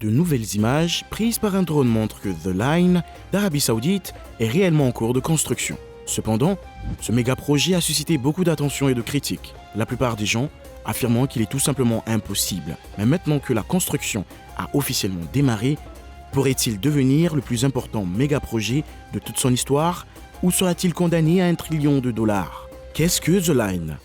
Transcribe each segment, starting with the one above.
De nouvelles images prises par un drone montrent que The Line d'Arabie Saoudite est réellement en cours de construction. Cependant, ce méga-projet a suscité beaucoup d'attention et de critiques, la plupart des gens affirmant qu'il est tout simplement impossible. Mais maintenant que la construction a officiellement démarré, pourrait-il devenir le plus important méga-projet de toute son histoire ou sera-t-il condamné à $1 trillion? Qu'est-ce que The Line?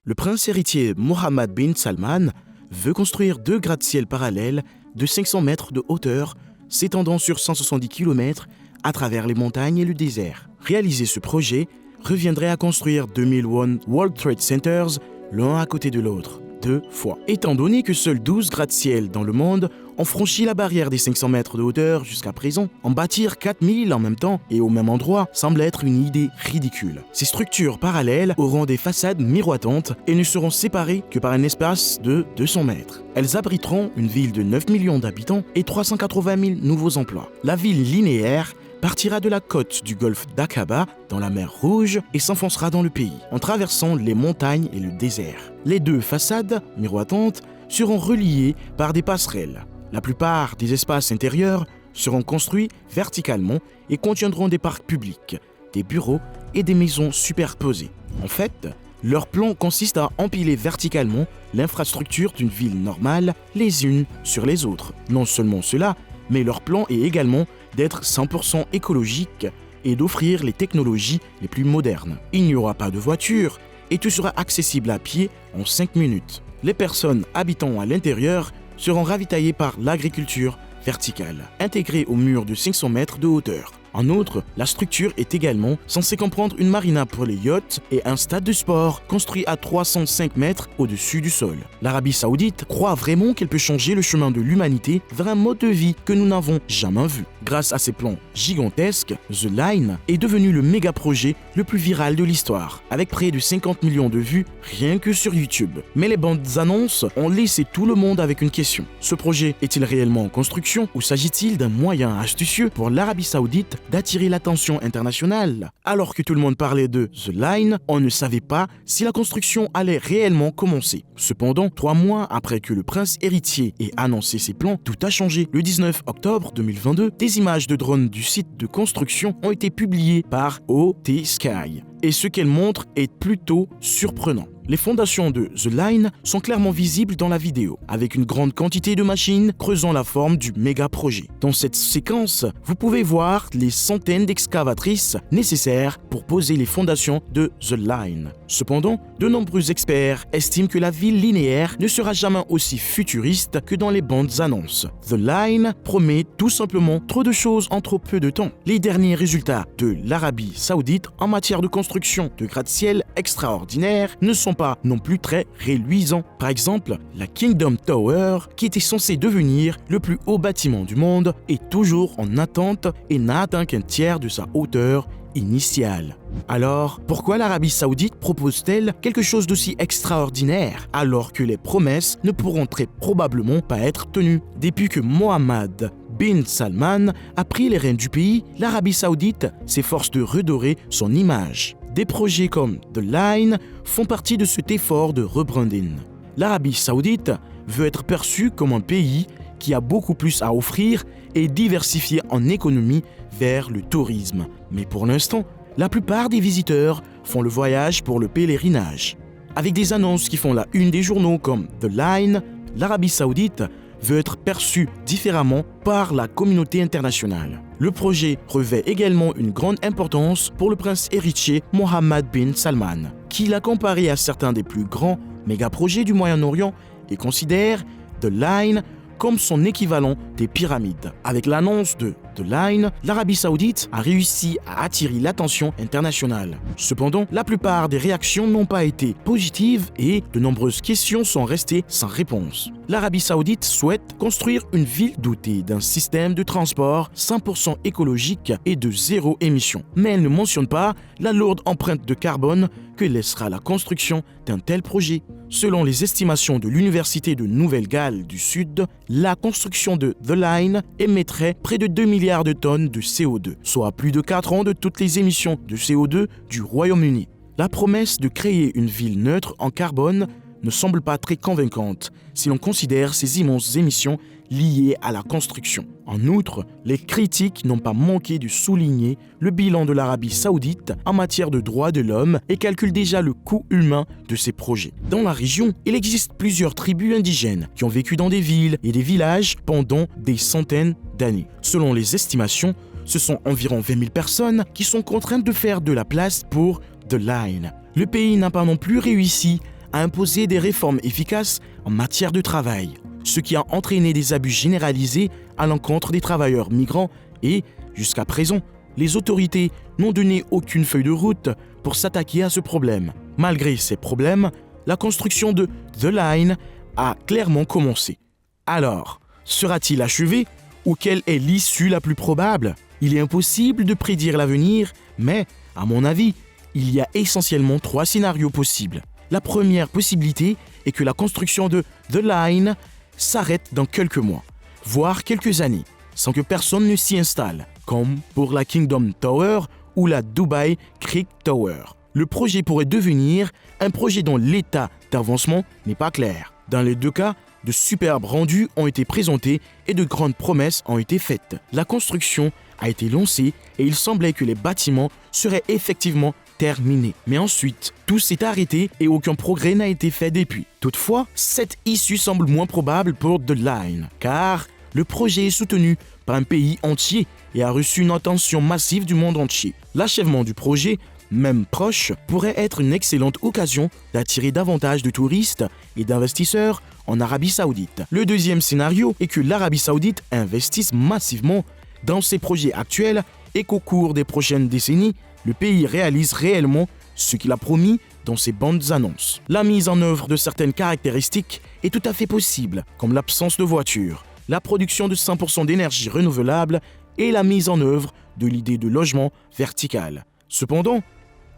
Le prince héritier Mohammed bin Salman veut construire 2 gratte-ciel parallèles de 500 mètres de hauteur s'étendant sur 170 km à travers les montagnes et le désert. Réaliser ce projet reviendrait à construire 2001 World Trade Centers l'un à côté de l'autre, 2 fois. Étant donné que seuls 12 gratte-ciel dans le monde ont franchi la barrière des 500 mètres de hauteur jusqu'à présent, en bâtir 4000 en même temps et au même endroit semble être une idée ridicule. Ces structures parallèles auront des façades miroitantes et ne seront séparées que par un espace de 200 mètres. Elles abriteront une ville de 9 millions d'habitants et 380 000 nouveaux emplois. La ville linéaire partira de la côte du golfe d'Aqaba dans la mer Rouge et s'enfoncera dans le pays, en traversant les montagnes et le désert. Les 2 façades miroitantes seront reliées par des passerelles. La plupart des espaces intérieurs seront construits verticalement et contiendront des parcs publics, des bureaux et des maisons superposées. En fait, leur plan consiste à empiler verticalement l'infrastructure d'une ville normale les unes sur les autres. Non seulement cela, mais leur plan est également d'être 100% écologique et d'offrir les technologies les plus modernes. Il n'y aura pas de voiture et tout sera accessible à pied en 5 minutes. Les personnes habitant à l'intérieur seront ravitaillées par l'agriculture verticale, intégrée au mur de 500 mètres de hauteur. En outre, la structure est également censée comprendre une marina pour les yachts et un stade de sport construit à 305 mètres au-dessus du sol. L'Arabie Saoudite croit vraiment qu'elle peut changer le chemin de l'humanité vers un mode de vie que nous n'avons jamais vu. Grâce à ses plans gigantesques, The Line est devenu le méga-projet le plus viral de l'histoire, avec près de 50 millions de vues rien que sur YouTube. Mais les bandes annonces ont laissé tout le monde avec une question. Ce projet est-il réellement en construction ou s'agit-il d'un moyen astucieux pour l'Arabie Saoudite d'attirer l'attention internationale? Alors que tout le monde parlait de The Line, on ne savait pas si la construction allait réellement commencer. Cependant, 3 mois après que le prince héritier ait annoncé ses plans, tout a changé. Le 19 octobre 2022, des images de drones du site de construction ont été publiées par OT Sky. Et ce qu'elles montrent est plutôt surprenant. Les fondations de The Line sont clairement visibles dans la vidéo, avec une grande quantité de machines creusant la forme du méga-projet. Dans cette séquence, vous pouvez voir les centaines d'excavatrices nécessaires pour poser les fondations de The Line. Cependant, de nombreux experts estiment que la ville linéaire ne sera jamais aussi futuriste que dans les bandes annonces. The Line promet tout simplement trop de choses en trop peu de temps. Les derniers résultats de l'Arabie Saoudite en matière de construction de gratte-ciel extraordinaires ne sont pas non plus très reluisants. Par exemple, la Kingdom Tower, qui était censée devenir le plus haut bâtiment du monde, est toujours en attente et n'a atteint qu'un tiers de sa hauteur initiale. Alors, pourquoi l'Arabie Saoudite propose-t-elle quelque chose d'aussi extraordinaire alors que les promesses ne pourront très probablement pas être tenues? Depuis que Mohammed bin Salman a pris les rênes du pays, l'Arabie Saoudite s'efforce de redorer son image. Des projets comme The Line font partie de cet effort de rebranding. L'Arabie Saoudite veut être perçue comme un pays qui a beaucoup plus à offrir et diversifié en économie vers le tourisme. Mais pour l'instant, la plupart des visiteurs font le voyage pour le pèlerinage. Avec des annonces qui font la une des journaux comme The Line, l'Arabie Saoudite veut être perçue différemment par la communauté internationale. Le projet revêt également une grande importance pour le prince héritier Mohammed bin Salman, qui l'a comparé à certains des plus grands méga-projets du Moyen-Orient et considère The Line comme son équivalent des pyramides. Avec l'annonce de The Line, l'Arabie Saoudite a réussi à attirer l'attention internationale. Cependant, la plupart des réactions n'ont pas été positives et de nombreuses questions sont restées sans réponse. L'Arabie Saoudite souhaite construire une ville dotée d'un système de transport 100% écologique et de 0 émission. Mais elle ne mentionne pas la lourde empreinte de carbone que laissera la construction d'un tel projet. Selon les estimations de l'Université de Nouvelle-Galles du Sud, la construction de The Line émettrait près de 2 milliards de tonnes de CO2, soit plus de 4 ans de toutes les émissions de CO2 du Royaume-Uni. La promesse de créer une ville neutre en carbone ne semble pas très convaincante si l'on considère ces immenses émissions liées à la construction. En outre, les critiques n'ont pas manqué de souligner le bilan de l'Arabie Saoudite en matière de droits de l'homme et calculent déjà le coût humain de ces projets. Dans la région, il existe plusieurs tribus indigènes qui ont vécu dans des villes et des villages pendant des centaines d'années. Selon les estimations, ce sont environ 20 000 personnes qui sont contraintes de faire de la place pour The Line. Le pays n'a pas non plus réussi à imposer des réformes efficaces en matière de travail, ce qui a entraîné des abus généralisés à l'encontre des travailleurs migrants et, jusqu'à présent, les autorités n'ont donné aucune feuille de route pour s'attaquer à ce problème. Malgré ces problèmes, la construction de The Line a clairement commencé. Alors, sera-t-il achevé ou quelle est l'issue la plus probable? Il est impossible de prédire l'avenir, mais, à mon avis, il y a essentiellement 3 scénarios possibles. La première possibilité est que la construction de The Line s'arrête dans quelques mois, voire quelques années, sans que personne ne s'y installe, comme pour la Kingdom Tower ou la Dubai Creek Tower. Le projet pourrait devenir un projet dont l'état d'avancement n'est pas clair. Dans les deux cas, de superbes rendus ont été présentés et de grandes promesses ont été faites. La construction a été lancée et il semblait que les bâtiments seraient effectivement terminés. Mais ensuite, tout s'est arrêté et aucun progrès n'a été fait depuis. Toutefois, cette issue semble moins probable pour The Line, car le projet est soutenu par un pays entier et a reçu une attention massive du monde entier. L'achèvement du projet, même proche, pourrait être une excellente occasion d'attirer davantage de touristes et d'investisseurs en Arabie Saoudite. Le deuxième scénario est que l'Arabie Saoudite investisse massivement dans ses projets actuels et qu'au cours des prochaines décennies, le pays réalise réellement ce qu'il a promis dans ses bandes annonces. La mise en œuvre de certaines caractéristiques est tout à fait possible, comme l'absence de voitures, la production de 100% d'énergie renouvelable et la mise en œuvre de l'idée de logement vertical. Cependant,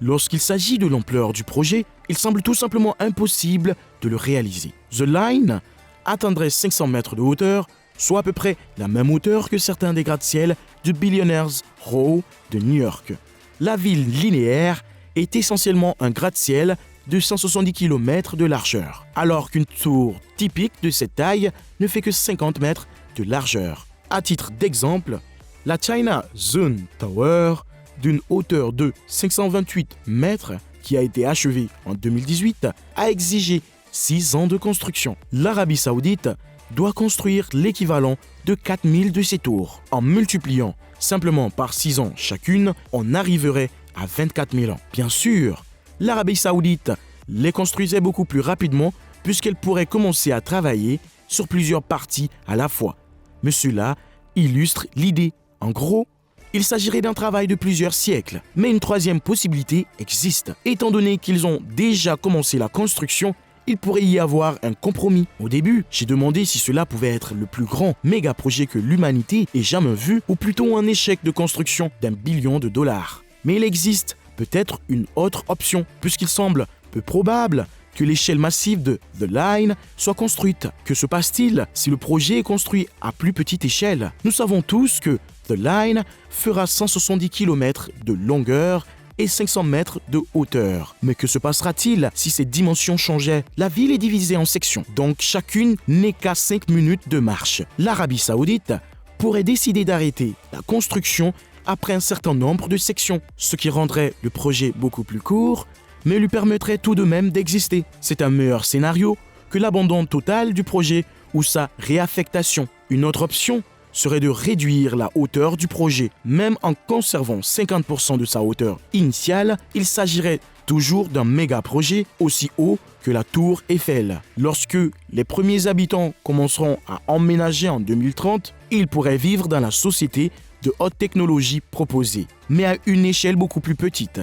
lorsqu'il s'agit de l'ampleur du projet, il semble tout simplement impossible de le réaliser. The Line atteindrait 500 mètres de hauteur, soit à peu près la même hauteur que certains des gratte-ciel du Billionaires Row de New York. La ville linéaire est essentiellement un gratte-ciel de 170 km de largeur, alors qu'une tour typique de cette taille ne fait que 50 mètres de largeur. À titre d'exemple, la China Zone Tower, d'une hauteur de 528 mètres, qui a été achevée en 2018, a exigé 6 ans de construction. L'Arabie Saoudite doit construire l'équivalent de 4000 de ces tours. En multipliant simplement par 6 ans chacune, on arriverait à 24 000 ans. Bien sûr, l'Arabie Saoudite les construisait beaucoup plus rapidement puisqu'elle pourrait commencer à travailler sur plusieurs parties à la fois. Mais cela illustre l'idée. En gros, il s'agirait d'un travail de plusieurs siècles. Mais une troisième possibilité existe. Étant donné qu'ils ont déjà commencé la construction, il pourrait y avoir un compromis. Au début, j'ai demandé si cela pouvait être le plus grand méga projet que l'humanité ait jamais vu, ou plutôt un échec de construction d'1 billion de dollars. Mais il existe peut-être une autre option, puisqu'il semble peu probable que l'échelle massive de The Line soit construite. Que se passe-t-il si le projet est construit à plus petite échelle? Nous savons tous que The Line fera 170 km de longueur et 500 mètres de hauteur. Mais que se passera-t-il si ces dimensions changeaient? La ville est divisée en sections, donc chacune n'est qu'à 5 minutes de marche. L'Arabie Saoudite pourrait décider d'arrêter la construction après un certain nombre de sections, ce qui rendrait le projet beaucoup plus court, mais lui permettrait tout de même d'exister. C'est un meilleur scénario que l'abandon total du projet ou sa réaffectation. Une autre option serait de réduire la hauteur du projet. Même en conservant 50% de sa hauteur initiale, il s'agirait toujours d'un méga projet aussi haut que la tour Eiffel. Lorsque les premiers habitants commenceront à emménager en 2030, ils pourraient vivre dans la société de haute technologie proposée, mais à une échelle beaucoup plus petite.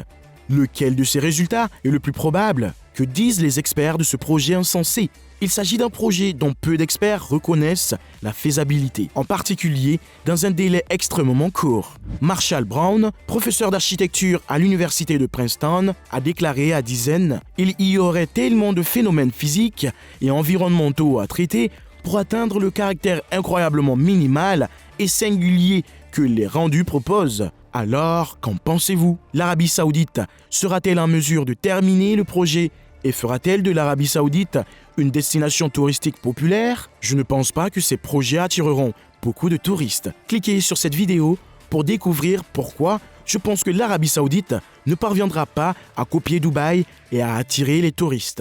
Lequel de ces résultats est le plus probable? Que disent les experts de ce projet insensé? Il s'agit d'un projet dont peu d'experts reconnaissent la faisabilité, en particulier dans un délai extrêmement court. Marshall Brown, professeur d'architecture à l'université de Princeton, a déclaré à Dizaine « Il y aurait tellement de phénomènes physiques et environnementaux à traiter pour atteindre le caractère incroyablement minimal et singulier que les rendus proposent. » Alors, qu'en pensez-vous? L'Arabie Saoudite sera-t-elle en mesure de terminer le projet Et fera-t-elle de l'Arabie Saoudite une destination touristique populaire? Je ne pense pas que ces projets attireront beaucoup de touristes. Cliquez sur cette vidéo pour découvrir pourquoi je pense que l'Arabie Saoudite ne parviendra pas à copier Dubaï et à attirer les touristes.